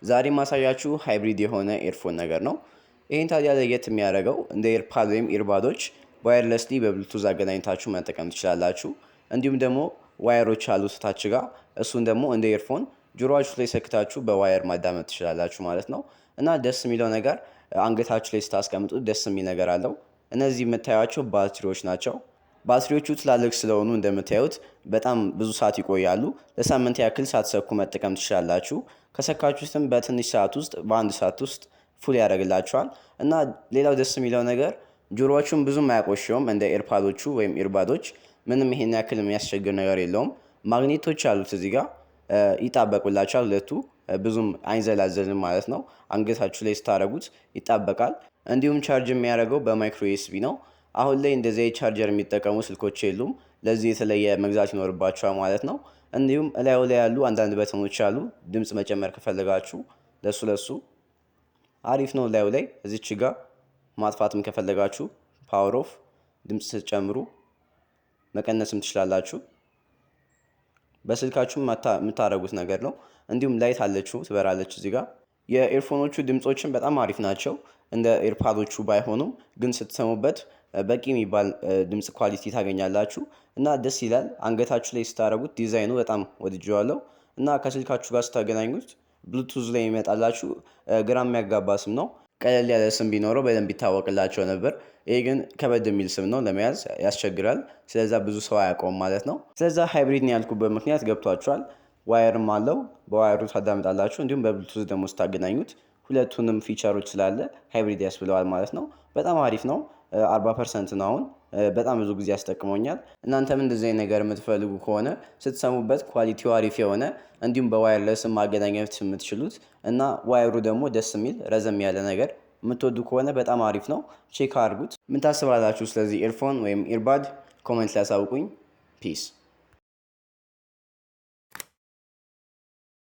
ዛሬ ማሳያችሁ ሃይብሪድ የሆነ ኤርፎን ነገር ነው። ይህን ታዲያ ለየት የሚያደርገው እንደ ኤርፓድ ወይም ኢርባዶች ዋየርለስሊ በብሉቱዝ አገናኝታችሁ መጠቀም ትችላላችሁ። እንዲሁም ደግሞ ዋየሮች አሉት ታች ጋር፣ እሱን ደግሞ እንደ ኤርፎን ጆሮአችሁ ላይ ሰክታችሁ በዋየር ማዳመጥ ትችላላችሁ ማለት ነው። እና ደስ የሚለው ነገር አንገታችሁ ላይ ስታስቀምጡት ደስ የሚል ነገር አለው። እነዚህ የምታዩቸው ባትሪዎች ናቸው። ባትሪዎቹ ትላልቅ ስለሆኑ እንደምታዩት በጣም ብዙ ሰዓት ይቆያሉ። ለሳምንት ያክል ሳትሰኩ መጠቀም ትችላላችሁ። ከሰካችሁትም በትንሽ ሰዓት ውስጥ በአንድ ሰዓት ውስጥ ፉል ያደርግላችኋል። እና ሌላው ደስ የሚለው ነገር ጆሮዎቹን ብዙም አያቆሸውም። እንደ ኤርፓዶቹ ወይም ኢርባዶች ምንም ይሄን ያክል የሚያስቸግር ነገር የለውም። ማግኔቶች አሉት እዚህ ጋር ይጣበቁላችኋል። ሁለቱ ብዙም አይንዘላዘልም ማለት ነው። አንገታችሁ ላይ ስታደርጉት ይጣበቃል። እንዲሁም ቻርጅ የሚያደርገው በማይክሮ ዩኤስቢ ነው። አሁን ላይ እንደዚህ ቻርጀር የሚጠቀሙ ስልኮች የሉም። ለዚህ የተለየ መግዛት ይኖርባቸዋል ማለት ነው። እንዲሁም እላዩ ላይ ያሉ አንዳንድ በተኖች አሉ። ድምፅ መጨመር ከፈለጋችሁ ለሱ አሪፍ ነው። እላዩ ላይ እዚች ጋር ማጥፋትም ከፈለጋችሁ ፓወር ኦፍ ድምፅ ስትጨምሩ መቀነስም ትችላላችሁ። በስልካችሁ የምታደርጉት ነገር ነው። እንዲሁም ላይት አለችው ትበራለች እዚህ ጋር። የኤርፎኖቹ ድምፆችን በጣም አሪፍ ናቸው። እንደ ኤርፓዶቹ ባይሆኑም ግን ስትሰሙበት በቂ የሚባል ድምፅ ኳሊቲ ታገኛላችሁ እና ደስ ይላል። አንገታችሁ ላይ ስታደርጉት ዲዛይኑ በጣም ወድጄዋለሁ። እና ከስልካችሁ ጋር ስታገናኙት ብሉቱዝ ላይ ይመጣላችሁ። ግራ የሚያጋባ ስም ነው። ቀለል ያለ ስም ቢኖረው በደንብ ይታወቅላቸው ነበር። ይሄ ግን ከበድ የሚል ስም ነው፣ ለመያዝ ያስቸግራል። ስለዛ ብዙ ሰው አያውቀውም ማለት ነው። ስለዛ ሃይብሪድ ያልኩበት ምክንያት ገብቷችኋል። ዋየርም አለው፣ በዋየሩ ታዳምጣላችሁ። እንዲሁም በብሉቱዝ ደግሞ ስታገናኙት ሁለቱንም ፊቸሮች ስላለ ሃይብሪድ ያስብለዋል ማለት ነው። በጣም አሪፍ ነው። 40% ነው አሁን። በጣም ብዙ ጊዜ ያስጠቅመኛል። እናንተም እንደዚህ አይነት ነገር የምትፈልጉ ከሆነ ስትሰሙበት ኳሊቲው አሪፍ የሆነ እንዲሁም በዋየርለስም ማገናኘት የምትችሉት እና ዋየሩ ደግሞ ደስ የሚል ረዘም ያለ ነገር የምትወዱ ከሆነ በጣም አሪፍ ነው። ቼክ አድርጉት። ምን ታስባላችሁ ስለዚህ ኤርፎን ወይም ኢርባድ? ኮሜንት ላይ አሳውቁኝ። ፒስ